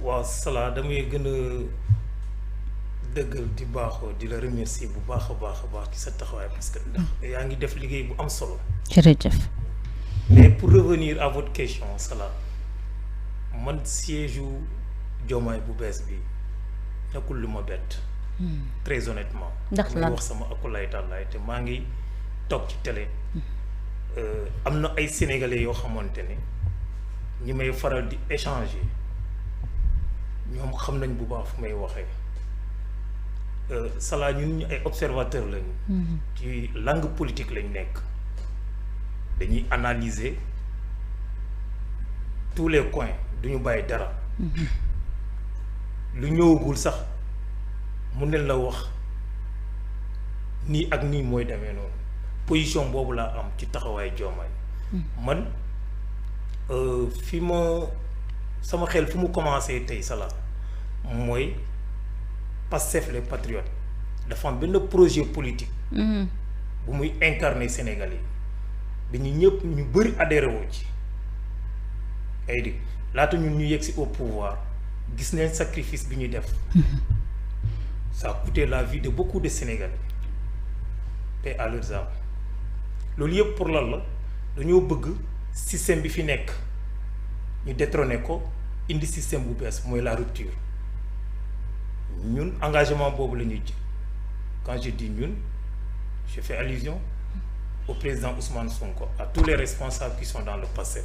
waaw Salah damay gën a dëggal di baaxoo di la remercier bu baax a baax ci sa taxawaay parce que yaa ngi def liggéey bu am solo. jërëjëf. mais pour revenir à votre question Salah man siège u Diomaye bu bees bi nekkul lu ma bett. très honnêtement. ndax lan wax sama akulaay tàllaay te maa ngi toog ci télé. am na ay sénégalais yoo xamante ne ñi may faral di échanger ñoom xam nañ bu baax fu may waxee Salah ñun ñu ay observateur lañu. ci langue politique lañ nekk dañuy analyser tous les coins duñu bàyyi dara. lu ñëwagul sax mun nañ la wax nii ak nii mooy demee noonu position boobu laa am ci taxawaay Diomaye man fi ma sama xel fu mu commencé tey Salah mooy Pastef les patriotes dafa am benn projet politique bu muy incarner Sénégalais yi dañu ñëpp ñu bëri adhéré woo ci ay di laata ñun ñu yegg si au pouvoir gis neen sacrifice bi ñuy def ça a coûté la vie de beaucoup de Sénégalais paix à leurs âmes loolu yëpp pour lan la dañoo bëgg système bi fi nekk ñu détrôner ko indi système bu bees mooy la rupture ñun engagement boobu la ñuy ji quand je dis ñun je fais allusion au président Ousmane Sonko à tous les responsables qui sont dans le passé.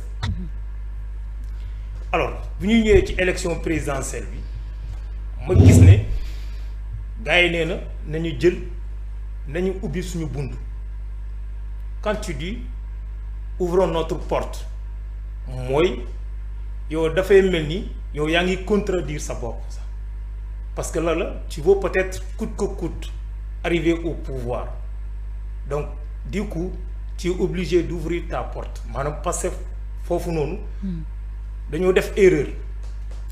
alors bu ñu ñëwee ci élection présidentielle bi ma gis ne gars yi nee na nañu jël nañu ubbi suñu bunt quand tu dis ouvrons notre porte mooy yow dafay mel ni yow yaa ngi contredire sa bopp sax parce que là tu veux peut-être coûte que coûte arriver au pouvoir donc du coup tu es obligé d'ouvrir ta porte maanaam parce que foofu noonu dañoo def erreur.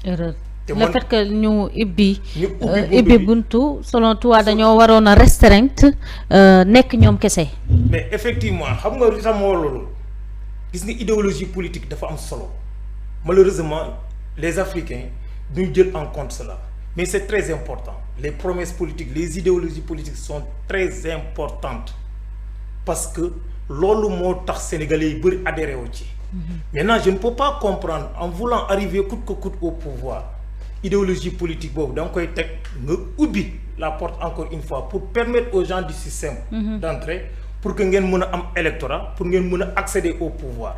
le fait que ñu ibbi buntu selon toi dañoo waroon a restreindre nekk ñoom kese. mais effectivement xam nga li tax moo loolu gis nga idéologie politique dafa am solo malheureusement les Africains duñ jël en compte cela mais c'est très important les promesses politiques les idéologies politiques sont très importantes parce que loolu moo tax sénégalais yi bëri adhéré wu ci. Maintenant je ne peux pas comprendre en voulant arriver coûte que coûte au pouvoir idéologie politique boobu da nga koy teg nga ubbi la porte encore une fois pour permettre aux gens du système d'entrer pour que ngeen mën a am électorat pour ngeen mën a accéder au pouvoir.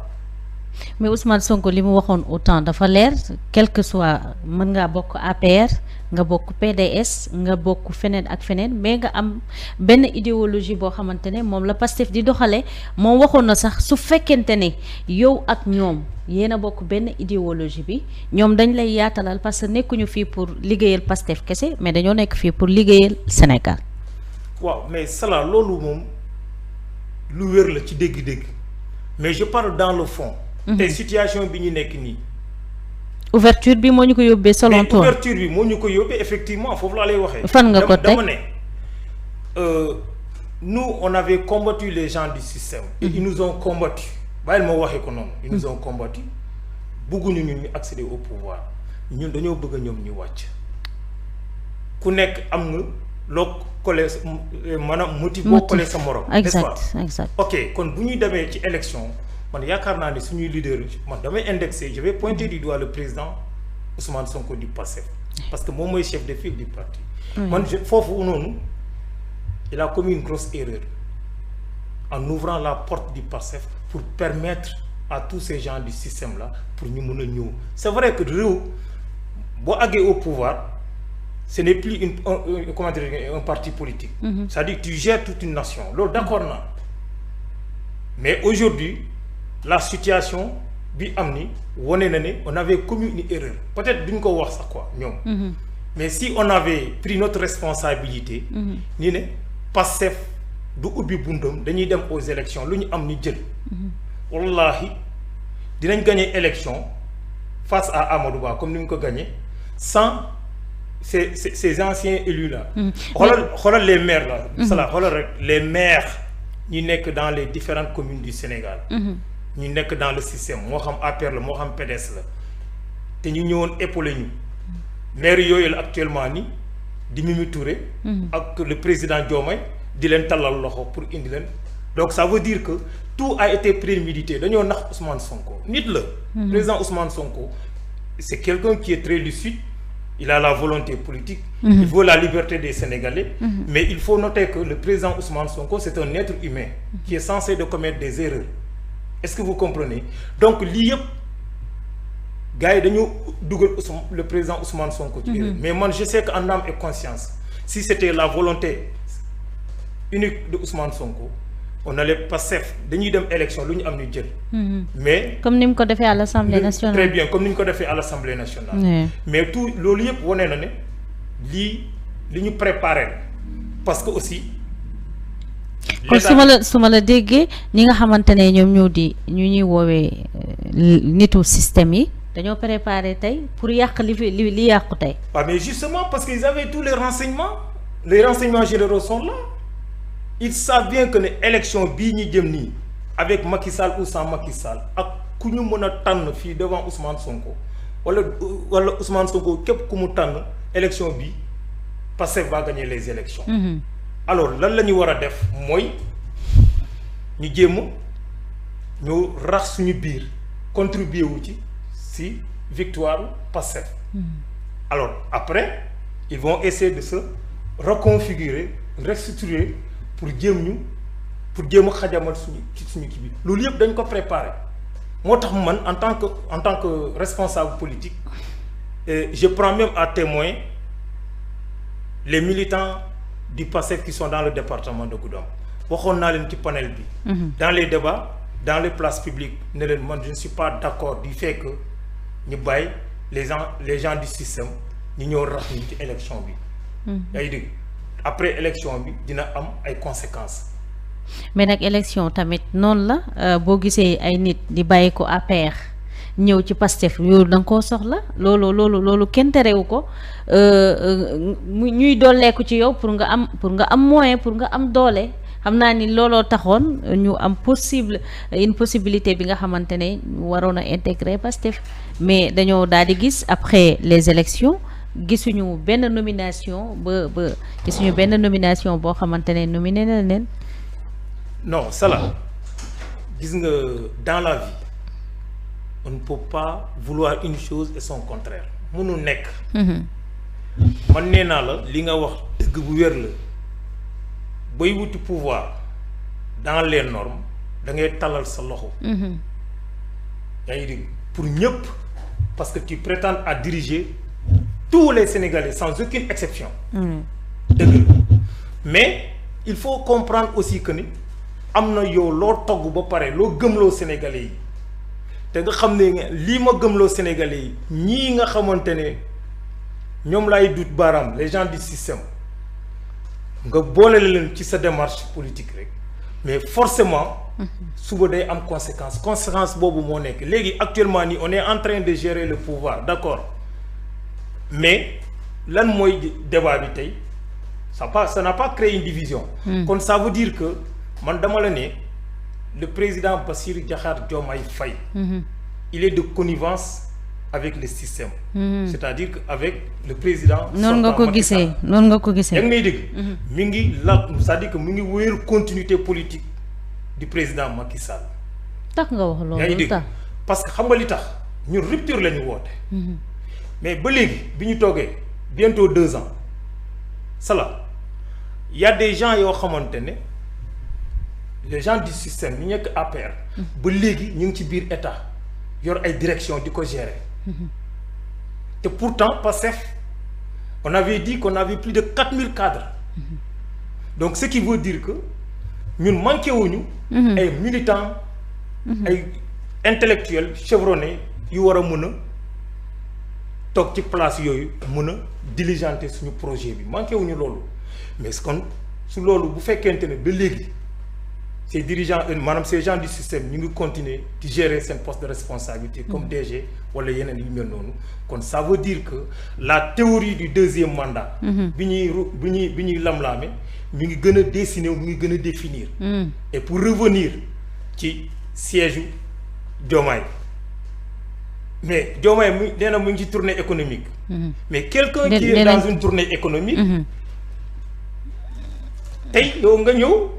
mais Ousmane Sonko li mu waxoon autant dafa leer quel que soit mën ngaa bokk APR nga bokk PDS nga bokk feneen ak feneen mais nga am benn idéologie boo xamante ne moom la Pastef di doxale moom waxoon na sax su fekkente ne yow ak ñoom yéen a bokk benn idéologie bi ñoom dañ lay yaatalal parce que nekkuñu fii pour liggéeyal Pastef kese mais dañoo nekk fii pour liggéeyal Sénégal. waaw mais Salah loolu moom lu wér la ci dégg-dégg mais je parle dans le fond. te situation bi ñu nekk nii. ouverture bi moo ñu ko yóbbee selon toi. ouverture bi moo ñu ko yóbbee effectivement foofu laa lay waxee. fan nga ko teg dama ne nous on avait combattu les gens du système. et ils nous ont combattu bàyyil ma waxee ko noonu. ils nous ont combattu bëgguñu ñun ñu accéder au pouvoir ñun dañoo bëgg ñoom ñu wàcc ku nekk am nga loo collé maanaam motif boo collé sa morom. n'est-ce pas exact ok kon bu ñuy demee ci élection. man yaakaar naa ne suñuy leader man damay indexer je vais pointer du doigt le président Ousmane Sonko du Pastef parce que moom mooy chef de file du parti. man foofu noonu il a commis une grosse erreur en ouvrant la porte du Pastef pour permettre à tous ces gens du système là pour ñu mën a ñëw c'est vrai que réew boo àggee au pouvoir ce n'est plus comment dire un parti politique. c'est-à-dire tu gères toute une nation loolu d'accord naa mais aujourd'hui la situation bi am ni wane na ne on avait commis une erreur peut-être duñ ko wax sax quoi ñoom. mais si on avait pris notre responsabilité. ni ne Pastef du ubbi buntam dañuy dem aux élections lu ñu am ni jël. wallahi dinañ gagner élection face à Amadou Ba comme ni ñu ko gagner sans ces anciens élus là. xoolal les maires là. Salah xoolal rek les maires ñi nekk dans les différentes communes du Sénégal. ñu nekk dans le système moo xam APR la moo xam PDS la te ñu ñëwoon épauler ñu maire yooyu la actuellement ni di Mimi Touré. ak le président Diomaye di leen tallal loxo pour indi leen. donc ça veut dire que tout a été prémédité dañoo nax Ousmane Sonko nit la. président Ousmane Sonko c'est quelqu'un qui est très lucide. Il a la volonté politique. Il veut la liberté des Sénégalais. Mais il faut noter que le président Ousmane Sonko c'est un être humain qui est censé de commettre des erreurs. Est-ce que vous comprenez? Donc lii yëpp gars yi dañu dugal le président Ousmane Sonko ci erreur. Mais man je sais que en âme et conscience si c'était la volonté unique de Ousmane Sonko on allait passer dañuy dem élection lu ñu am ñu jël. mais comme ni mu ko defee à l'Assemblée nationale. très bien comme ni ñu ko defee à l'Assemblée nationale. mais tout loolu yëpp wane na ne lii li ñu préparé parce que aussi. kon su ma la déggee ñi nga xamante ne ñoom ñoo di ñu ñuy woowee nitu système yi dañoo préparé tey pour yàq li yàqu tey. waaw mais justement parce qu'ils avaient tous les renseignements généraux sont là. Ils savent bien que ne élection bii ñu jëm nii avec Macky Sall ou sans Macky Sall ak ku ñu mën a tànn fii devant Ousmane Sonko wala Ousmane Sonko képp ku mu tànn élection bi Pastef va gagner les élections. Alors lan la ñu war a def mooy ñu jéem ñu rax suñu biir contribuer wu ci victoire Pastef. Alors après ils vont essayer de se reconfigurer restructurer. pour jéem a xajamal suñu kii bi loolu yëpp dañ ko préparer moo tax man en tant que responsable politique je prends même à témoin les militants du PASTEF qui sont dans le département de Goudomp waxoon naa leen ci panel bi. dans les débats dans les places publiques ne leen man je ne suis pas d'accord du fait que ñu bàyyi les gens du système ñu ñëw rax ñu ci élection bi. yaa ngi dégg. après élection bi dina am ay conséquences. mais nag élection tamit noonu la boo gisee ay nit di bàyyi ko APR ñëw ci Pastef yow da nga koo soxla loolu kenn terewu ko ñuy dolleeku ci yow pour nga am moyen pour nga am doole xam naa ni looloo taxoon ñu am une possibilité bi nga xamante ne waroon a intégrer Pastef mais dañoo daal di gis après les élections gisuñu benn nomination gisuñu benn nomination boo xamante ne nominé na leen. non Salah gis nga dans la vie on ne peut pas vouloir une chose et son contraire mënul nekk. man nee naa la li nga wax dëgg bu wér la bay wuti pouvoir dans les normes da ngay talal sa loxo. yaa ngi dégg pour ñëpp parce que tu prétends à diriger. tous les Sénégalais sans aucune exception. dëgg mais il faut comprendre aussi que ni am na yow loo togg ba pare loo gëmloo Sénégalais yi te nga xam ne lii ma gëmloo Sénégalais yi ñii nga xamante ne ñoom laay dut baaraam les gens du système nga boole leen ci sa démarche politique rek mais forcément suba day am conséquence boobu moo nekk léegi actuellement nii on est en train de gérer le pouvoir d'accord. mais lan mooy débat bi tey ça n'a pas créé une division. kon ça veut dire que man dama la ne le président Bassirou Diakhar Diomaye Faye. il est de connivence avec le système. c'est-à-dire que avec le président. noonu nga ko gisee. yaa ngi may dégg. mi ngi c'est-à-dire que mu ngi wéyal continuité politique du président Macky Sall. tax nga wax loolu. yaa ngi dégg parce que xam nga li tax ñun rupture la ñu woote. mais ba léegi bi ñu toogee bientôt 2 ans Salah y a des gens yoo xamante ne les gens du système ñu nekk APR. ba léegi ñu ngi ci biir état yor ay direction di ko gérer. te pourtant Pastef on avait dit qu'on avait plus de 4000 cadres. donc ce qui veut dire que ñun manqué wuñu. ay militants. ay intellectuels chevronnés yu war a mën a toog ci place yooyu mën a diligenter suñu projet bi manqué wuñu loolu mais kon su loolu bu fekkente ne ba léegi ces dirigeants maanaam ces gens du système ñu ngi continuer di gérer seen poste de responsabilité comme DG wala yeneen yu mel noonu kon ça veut dire que la théorie du deuxième mandat bi ñuy lamlaame mi ngi gën a dessiner mi ngi gën a définir et pour revenir ci siège u Diomaye mais Diomaye mu nee na mu ngi ci tournée économique. mais quelqu'un qui est dans une tournée économique. tey yow nga ñëw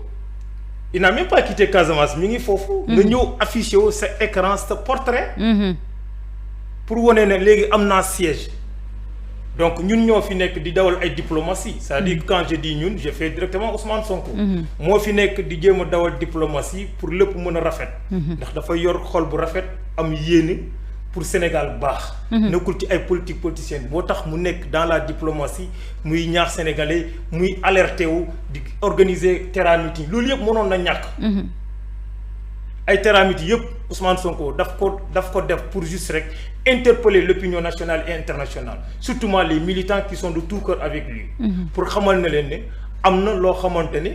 il n'a même pas quitté Casamance mi ngi foofu. nga ñëw affiché wu sa écran sa portrait. pour wane ne léegi am naa siège. donc ñun ñoo fi nekk di dawal ay diplomatie c'est-à-dire quand je dis ñun je fais directement Ousmane Sonko. moo fi nekk di jéem a dawal diplomatie pour lépp mën a rafet. ndax dafa yor xol bu rafet am yéene pour Sénégal baax. nekkul ci ay politique politicienne boo tax mu nekk dans la diplomatie muy ñaax sénégalais muy alerté wu di organiser terrain meeting loolu yëpp mënoon na ñàkk. ay terrain meeting yëpp Ousmane Sonko daf ko def pour juste rek interpeller l'opinion nationale et internationale surtout les militants qui sont de tout cœur avec lui. pour xamal na leen ne am na loo xamante ne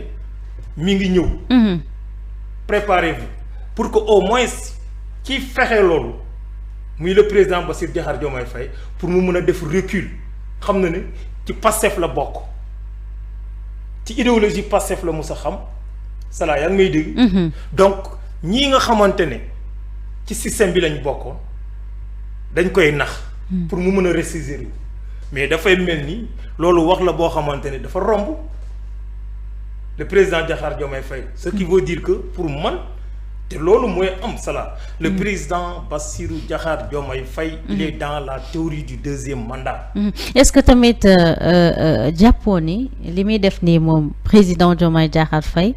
mi ngi ñëw. préparez-vous pour que au moins ci fexe loolu muy le président Bassirou Diomaye Diakhar Faye pour mu mën a def recul xam na ne ci Pastef la bokk ci idéologie Pastef la musa xam Salah yaa ngi may dégg. donc ñii nga xamante ne ci système bi lañ bokkoon dañ koy nax. pour mu mën a ressaisir mais dafay mel ni loolu wax la boo xamante ne dafa romb le président Diakhar Diomaye Faye ce qui veut dire que pour man te loolu mooy am Salah le président Bassirou Diakhar Diomaye Faye il est dans la théorie du deuxième mandat. est-ce que tamit jàppoo ni li muy def nii moom président Diomaye Diakhar Faye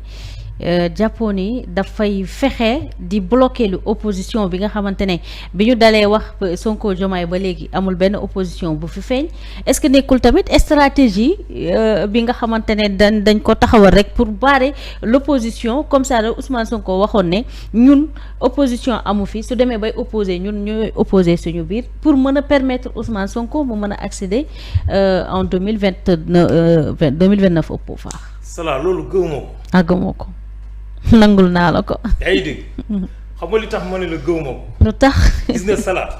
jàppoo ni dafay fexe di bloquer lu opposition bi nga xamante ne bi ñu dalee wax Sonko Diomaye ba léegi amul benn opposition bu fi feeñ est-ce que nekkul tamit stratégie bi nga xamante ne dañ ko taxawal rek pour barrer l'opposition comme ça la Ousmane Sonko waxoon ne ñun opposition amu fi su demee bay opposer ñun ñooy opposer suñu biir pour mën a permettre Ousmane Sonko mu mën a accéder en 2029 au pouvoir. Salah loolu gëwuma ko. gëwuma ko. nangul naa la ko. yaa ngi dégg xam nga li tax ma ne la gëwuma ko. lu tax. gis nga Salah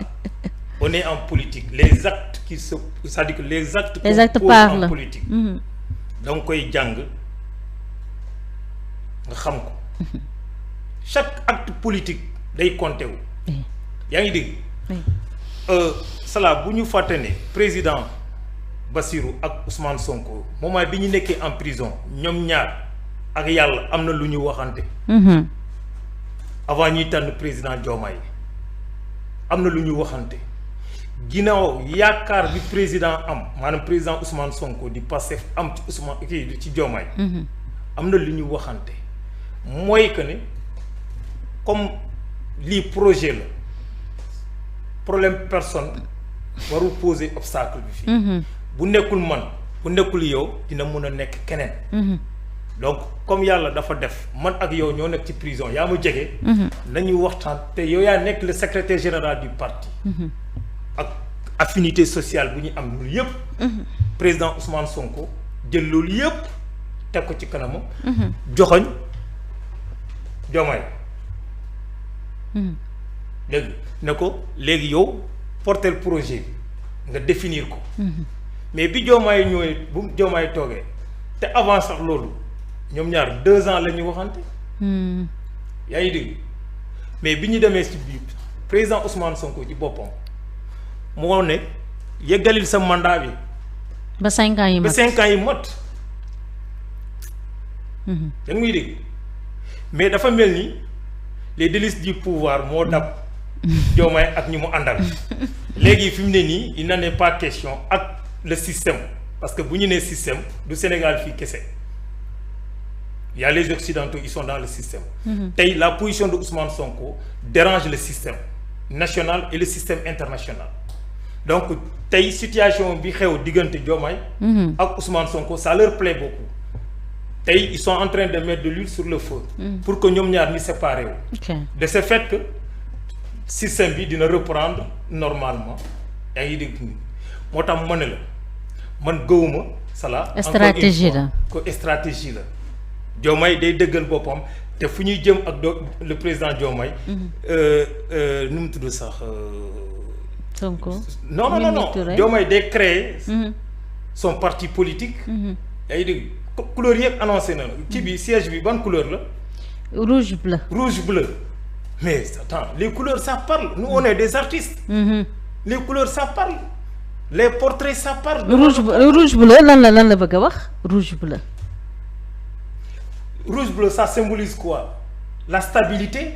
on est en politique les actes qui se c'est-à-dire que les actes parlent en politique. da nga koy jàng nga xam ko. chaque acte politique day compté wu. yaa ngi dégg. Salah bu ñu fàtte ne président Bassirou ak Ousmane Sonko moment bi ñu nekkee en prison ñoom ñaar. ak yàlla am na lu ñu waxante. avant ñuy tànn président Diomaye am na lu ñu waxante ginnaaw yaakaar bi président am maanaam président Ousmane Sonko di Pastef am ci Ousmane kii ci Diomaye. am na lu ñu waxante mooy que ne comme lii projet la problème personne warul poser obstacle bi fii. bu nekkul man bu nekkul yow dina mun a nekk keneen. donc comme yàlla dafa def man ak yow ñoo nekk ci prison yaa ma jege. nañu waxtaan te yow yaa nekk le secrétaire général du parti. ak affinité sociale bu ñu am loolu yëpp. président Ousmane Sonko jël loolu yëpp teg ko ci kanamam. joxoñ Diomaye. léegi ne ko léegi yow porter projet bi nga définir ko. mais bi Diomaye ñëwee bu Diomaye toogee te avant sax loolu. ñoom ñaar 2 ans la ñu waxante. yaa ngi dégg mais bi ñu demee ci biir président Ousmane Sonko ci boppam moo ne yeggalil sa mandat bi. ba 5 ans yi mat ba 5 ans yi mat. yaa ngi muy dégg mais dafa mel ni les délices du pouvoir moo dab Diomaye ak ñi mu àndal. léegi fi mu ne nii il n'en est pas question ak le système parce que bu ñu nee système du Sénégal fii kese. Il y a les Occidentaux, ils sont dans le système. Tey la position de Ousmane Sonko dérange le système national et le système international. Donc tey situation bi xew diggante Diomaye ak Ousmane Sonko ça leur plaît beaucoup. Tey ils sont en train de mettre de l'huile sur le feu. pour que ñoom ñaar ñu séparé wu. De ce fait que système bi dina reprendre normalement yaa ngi dégg moo tax ma ne la man gëwuma Salah. stratégie la ko stratégie la. Diomaye day dëggal boppam te fu ñuy jëm ak le président Diomaye. nu mu tudd sax. Sonko. non Diomaye day créer. son parti politique. yaa ngi dégg couleur yëpp annoncé na kii bi siège bi ban couleur la. rouge bleu. rouge bleu mais attends, les couleurs ça parle, nous on est des artistes. Les couleurs ça parle, les portraits ça parle. rouge bleu lan la bëgg a wax rouge bleu. Rouge bleu ça symbolise quoi? La stabilité.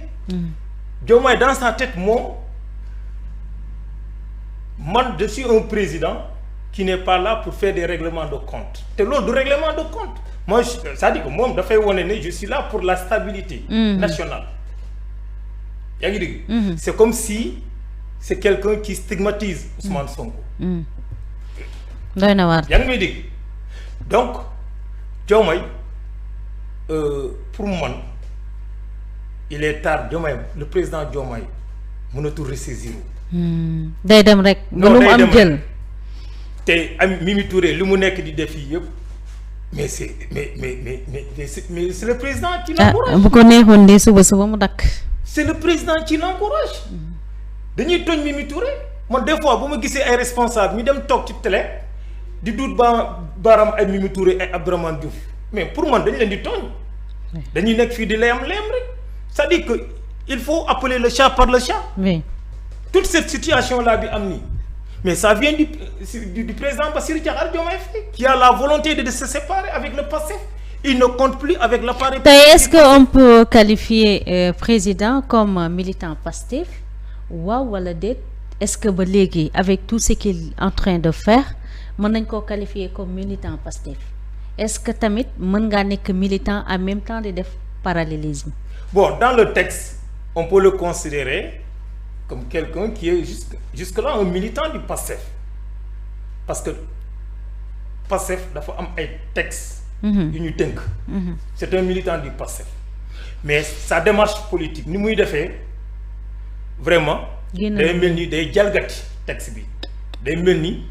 Diomaye dans sa tête moom man je suis un président qui n'est pas là pour faire des règlements de compte te loolu du règlement de compte moi c'est-à-dire que moom dafay wane ne je suis là pour la stabilité nationale. yaa ngi dégg. C'est comme si c'est quelqu'un qui stigmatise Ousmane Sonko. doy na waar. yaa ngi may dégg donc Diomaye pour man il est tard. Diomaye le président Diomaye mënatul ressaisir. day dem rek. non lu mu am jël. te am Mimi Touré li mu nekk di def yii yëpp mais c'est mais c'est le président qui l'encourage. bu ko neexoon de suba mu dakk. C'est le président qui l'encourage. dañuy tooñ Mimi Touré man des fois bu ma gisee ay responsable ñu dem toog ci télé di duut baaram ay Mimi Touré ay Abdourahmane Diouf mais pour man dañ leen di tooñ. dañuy nekk fii di leem rek c'est-à-dire que il faut appeler le chat par le chat. oui. toute cette situation là bi am nii mais ça vient du président Bassirou Diakhar Diomaye Faye qui a la volonté de se séparer avec le passé. Il ne compte plus avec l'appareil politique. Est-ce qu'on peut qualifier président comme militant Pastef waaw wala déet est-ce que ba léegi avec tout ce qu'il est en train de faire mën nañ koo qualifier comme militant Pastef est-ce que tamit mën ngaa nekk militant en même temps de def parallélisme. Bon, dans le texte on peut le considérer comme quelqu'un qui est jusque-là un militant du Pastef parce que Pastef dafa am ay textes. yu ñu tënk. C'est un militant du Pastef mais sa démarche politique ni muy defee vraiment. day mel ni day jalgati texte bi day mel ni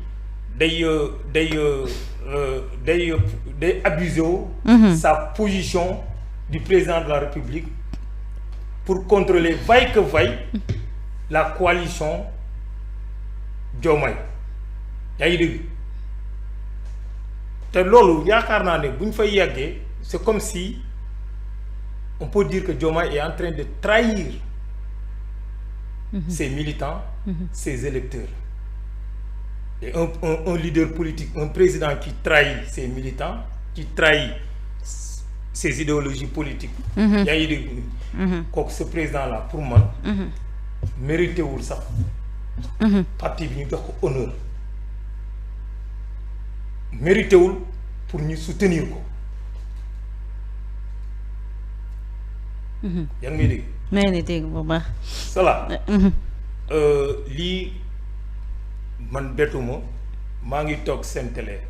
day abuser sa position du président de la République pour contrôler vaille que vaille la coalition Diomaye yaa ngi dégg te loolu yaakaar naa ne bu ñu fay yàggee c'est comme si on peut dire que Diomaye est en train de trahir ses militants, ses électeurs. Et un leader politique, un président qui trahit ses militants, qui trahit ses idéologies politiques. yaa ngi dégg kooku ce président-là pour man mérité wul sax parti bi ñu jox ko honneur mérité wul pour ñu soutenir ko yaa ngi may dégg may ni dégg bu baax cela lii man bettuma maa ngi toog seen télé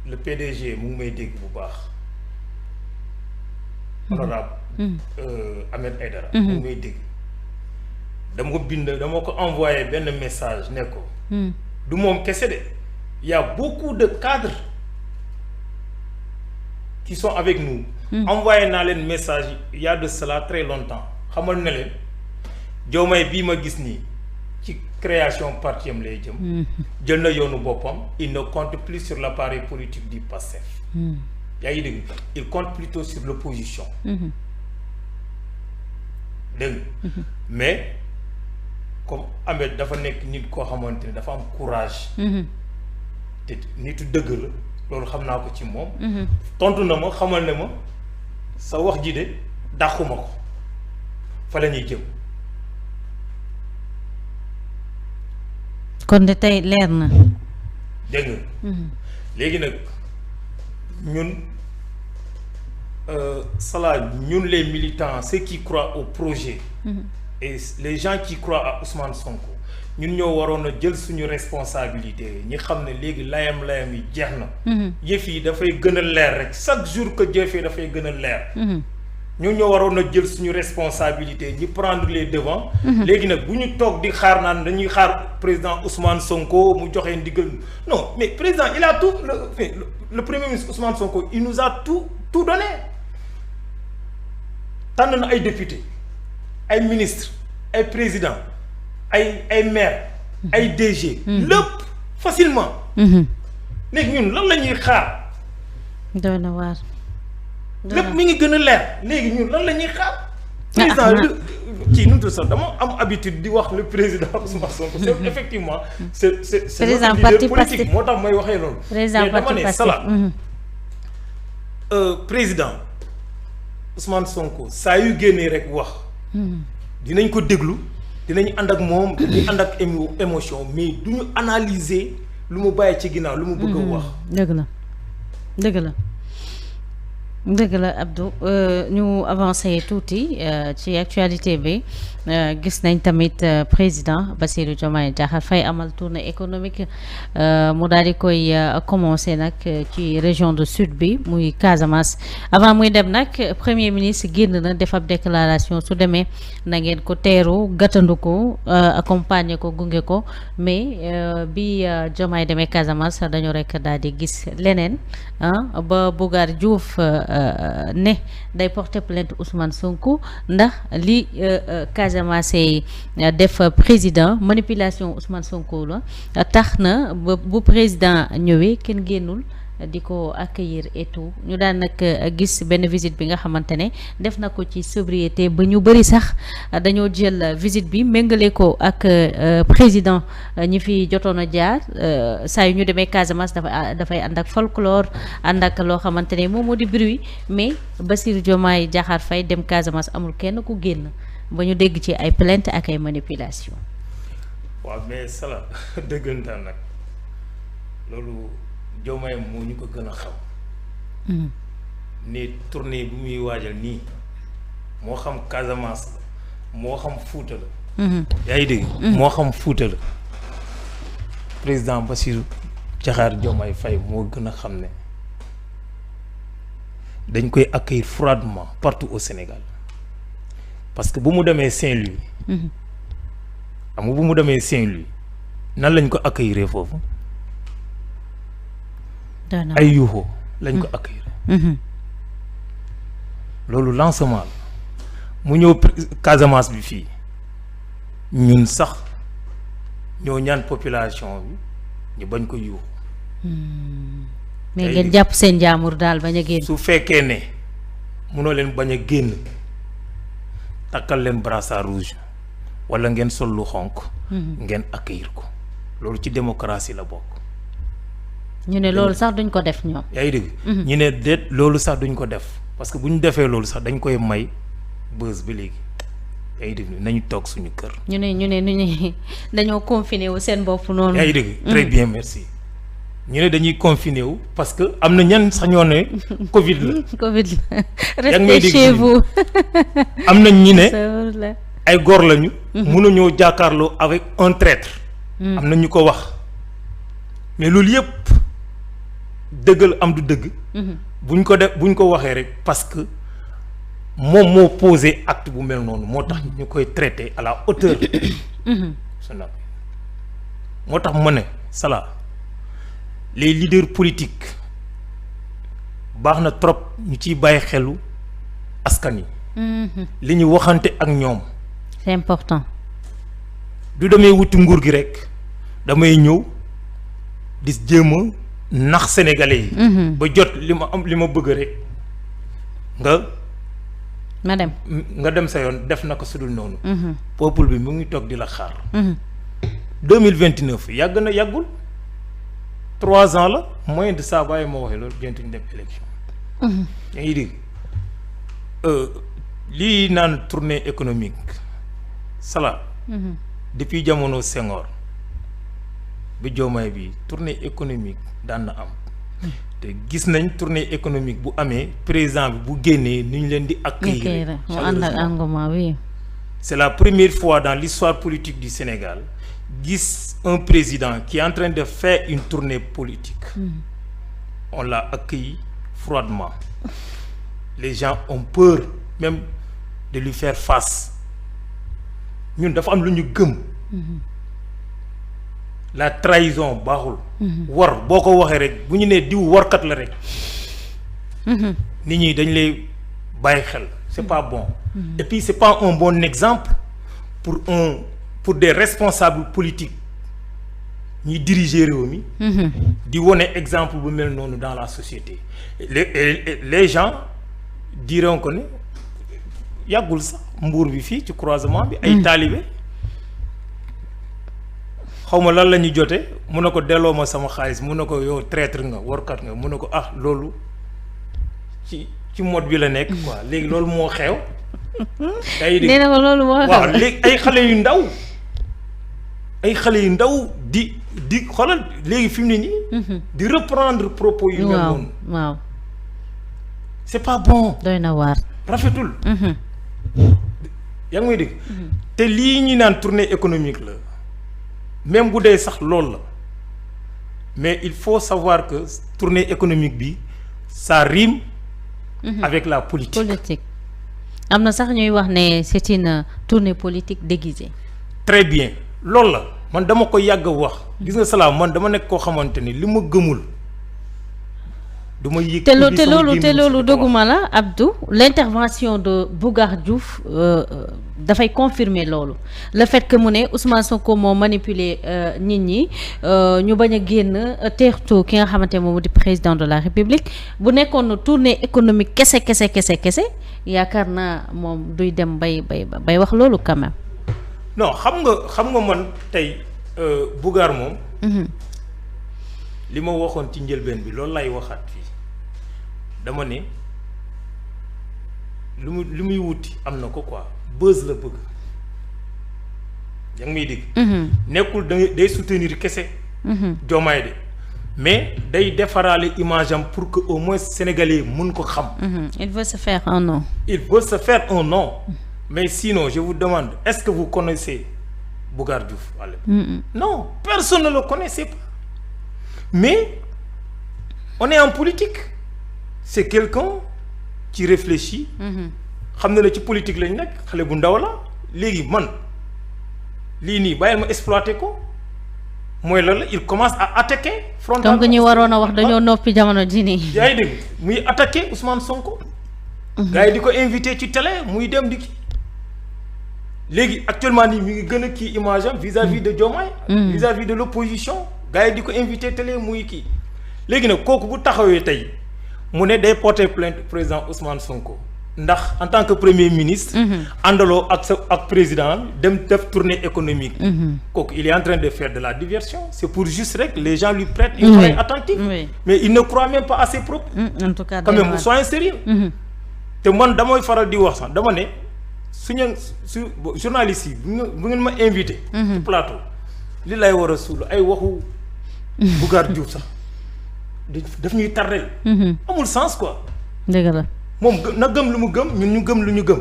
le PDG mu ngi may dégg bu baax honorable Ahmed Aïdara mu ngi may dégg dama ko envoyé benn message ne ko du moom kese de il y a beaucoup de cadres qui sont avec nous envoyé naa leen message il y a de cela très longtemps xamal na leen Diomaye bii ma gis nii ci création parti am lay jëm jël na yoonu boppam il ne compte plus sur l'appareil politique du Pastef yaa ngi dégg il compte plutôt sur l'opposition dégg mais comme Ahmed dafa nekk nit koo xamante ne dafa am courage te nitu dëgg la loolu xam naa ko ci moom tontu na ma xamal ne ma sa wax ji de dàquma ko fa la ñuy jëm kon de tey leer na dégg nga léegi nag ñun ñun les militants ceux qui croient au projet et les gens qui croient à Ousmane Sonko ñun ñoo waroon a jël suñu responsabilité ñi xam ne léegi layam yi jeex na yëf yi dafay gën a leer rek chaque jour que jëfee dafay gën a leer ñun ñoo waroon a jël suñu responsabilité ñi prendre les devants léegi nag bu ñu toog di xaar naan dañuy xaar président Ousmane Sonko mu joxe ndigal non mais président il a tout le premier ministre Ousmane Sonko il nous a tout donné tànn na ay député ay ministre ay président ay maire ay DG lépp facilement léegi ñun lan la ñuy xaar doy na waar lépp mi ngi gën a leer léegi ñun lan la ñuy xaar président kii nu mu tudd sax dama am habitude di wax le président Ousmane Sonko. c'est effectivement c'est président notre parti leader politique moo tax may waxee loolu. président parti mais dama ne Sala. Président Ousmane Sonko saa yu génnee rek wax. dinañ ko déglu dinañ ànd ak moom dinañ ànd ak émotion mais du ñu analyser lu mu bàyyi ci ginnaaw lu mu bëgg a wax. dëgg la Abdou ñu avancé tuuti ci actualité bi gis nañ tamit président Bassirou Diomaye Diakhar Faye amal tournée économique mu daal di koy commencé nag ci région de sud bi muy Casamance avant muy dem nag premier ministre génn na def ab déclaration su demee na ngeen ko teeru gàttandu ko accompagner ko gunge ko mais bi Diomaye demee Casamance dañu rek daal di gis leneen ba Bougar Diouf ne day porter plainte Ousmane Sonko ndax li Casamance def président manipulation Ousmane Sonko la tax na ba bu président ñëwee kenn génnul di ko accueillir et tout ñu daan nag gis benn visite bi nga xamante ne def na ko ci sobriété ba ñu bëri sax dañoo jël visite bi méngale ko ak président ñi fi jotoon a jaar saa yu ñu demee Casamance dafay ànd ak folklore ànd ak loo xamante ne moom moo di bruit mais Bassirou Diomaye Diakhar Faye dem Casamance amul kenn ku génn ba ñu dégg ci ay plainte ak ay manipulation. waaw mais Sala dëggantaan nag loolu. Diomaye moo ñu ko gën a xam. ne tournée bi muy waajal nii moo xam Casamance la moo xam Fuuta la. yaa ngi dégg. moo xam Fuuta la président Bassirou Diakhar Diomaye Faye moo gën a xam ne dañ koy accueillir froidement partout au Sénégal parce que bu mu demee Saint-Louis. xam nga bu mu demee Saint-Louis nan lañ ko accueillir foofu. ay yuuxoo lañ ko accueillir. loolu lancement la mu ñëw Casamance bi fii ñun sax ñoo ñaan population bi ñu bañ ko yuuxu. mais ngeen jàpp seen jaamur daal bañ a génn. su fekkee ne munoo leen bañ a génn takkal leen brassard rouge walla ngeen sol lu xonk. ngeen accueillir ko loolu ci démocratie la bokk. ñu ne loolu sax duñ ko def ñoom. yaa ngi dégg. ñu ne déet loolu sax duñ ko def parce que bu ñu defee loolu sax dañ koy may bës ba léegi yaa ngi dégg nañu toog suñu kër. ñu ne dañoo confiné wu seen bopp noonu. yaa ngi dégg très bien merci. ñu ne dañuy confiné wu parce que am na ñan sax ñoo ne Covid la. Covid la restez chez vous. am nañ ñi ne ay góor lañu. mënuñoo jàkkaarloo avec un traître. am na ñu ko wax mais loolu yëpp. dëggal am du dëgg. buñ ko waxee rek parce que moom moo posé acte bu mel noonu moo tax ñu koy traité à la hauteur. moo tax ma ne Sala les leaders politiques baax na trop ñu ciy bàyyi xelu askan yi. li ñu waxante ak ñoom. c'est important. du damay wuti nguur gi rek damay ñëw di jéem a nax sénégalais yi. ba jot li ma bëgg rek nga dem sa yoon def na ko sudul noonu. peuple bi mu ngi toog di la xaar. 2029 yàggul 3 ans la moins de ça bàyyi ma waxee loolu géntuñu dem élection. yaa ngi dégg lii naan tournée économique Sala. depuis jamono Senghor bi Diomaye bi tournée économique daan na am te gis nañ tournée économique bu amee président bi bu génnee ni ñu leen di accueillir. Oui. C'est la première fois dans l'histoire politique du Sénégal gis un président qui est en train de faire une tournée politique. On l'a accueilli froidement. Les gens ont peur même de lui faire face. ñun dafa am lu ñu gëm. La trahison baaxul. war boo ko waxee rek bu ñu nee diw warkat la rek. nit ñi dañ lay bàyyi xel c'est pas bon. Et puis c'est pas un bon exemple pour des responsables politiques ñuy diriger réew mi. di wone exemple bu mel noonu dans la société les gens diront que ne yàggul sax mbuur bi fii ci croisement bi ay taalibe xawma lan la ñu jote mun na ko delloo ma sama xaalis mun na ko yow traître nga warkat nga mun na ko loolu ci mode bi la nekk quoi léegi loolu moo xew day di nee na ko loolu moo xew waaw léegi ay xale yu ndaw di xoolal léegi fi mu ne nii di reprendre propos yu mel noonu waaw c'est pas bon doy na waar rafetul yaa ngi may dégg te lii ñu naan tournée économique la même bu dee sax loolu la mais il faut savoir que tournée économique bi ça rime avec la politique am na sax ñuy wax ne c'est une tournée politique déguisée très bien loolu la man dama ko yàgg a wax gis nga Salam man dama nekk koo xamante ni li ma gëmul du ma yëg te loolu doguma la Abdou l'intervention de Bougar Diouf dafay confirmer loolu le fait que mu ne Ousmane Sonko moo manipuler nit ñi ñu bañ a génn teertu ki nga xamante moom di président de la République bu nekkoon tournée économique kese yaakaar naa moom duy dem bay wax loolu quand même. non xam nga man tey Bougar moom li ma waxoon ci njëlbeen bi loolu lay waxaat fii dama ne lu muy wuti am na ko quoi buzz la bëgg yaa ngi may dégg nekkul day soutenir kese Diomaye de mais day defaraale image am pour que au moins sénégalais mun ko xam il veut se faire un nom mais sinon je vous demande est-ce que vous connaissez Bougar Diouf à l'époque non personne ne le connaissait pas mais on est en politique c'est quelqu'un qui réfléchit xam na la ci politique lañ nekk xale bu ndaw la léegi man lii nii bàyyil ma exploiter ko mooy lan la il commence à attaquer frontalement donc ñu waroon a wax dañoo noppi jamono ji nii yaa ngi dégg muy attaquer Ousmane Sonko gars yi di ko invité ci télé muy dem di kii léegi actuellement nii mi ngi gën a kii image am vis-à-vis de Diomaye vis-à-vis de l'opposition gars yi di ko invité télé muy kii léegi nag kooku bu taxawee tey mu ne day porter plainte président Ousmane Sonko ndax en tant que premier ministre àndaloo ak président dem def tournée économique kooku il est en train de faire de la diversion c'est pour juste rek les gens lui prêtent une oreille attentive mais il ne croit même pas à ses propos en tout cas quand même soyez sérieux te man damay faral di wax sax dama ne su journaliste yi bu ngeen ma invité ci plateau li lay war a suul ay waxu Bougar Diouf sax daf ñuy tardel amul sens quoi dëgg la moom na gëm lu mu gëm ñun ñu gëm lu ñu gëm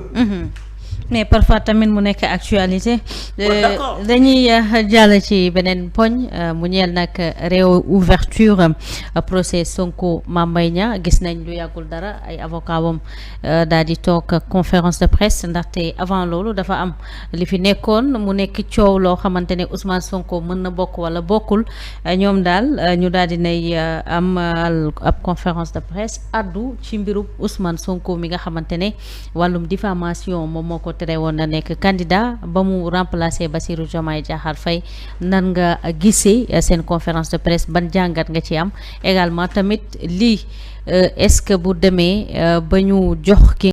mais parfois tamit mu nekk actualité d'accord dañuy jàll ci beneen poñ mu ñeel nag réouverture procès Sonko Mame Mbaye Niang gis nañ lu yàggul dara ay avocat wam daal di toog conférence de presse ndaxte avant loolu dafa am li fi nekkoon mu nekk coow loo xamante ne Ousmane Sonko mën na bokk wala bokkul ñoom daal ñu daal di nay am ab conférence de presse addu ci mbirub Ousmane Sonko mi nga xamante ne wàllum diffamation moom moo ko tere woon na nekk candidat ba mu remplacer Bassirou Diomaye Diakhar Faye nan nga gisee seen conférence de presse ban jàngat nga ci am également tamit lii est-ce que bu demee ba ñu jox ki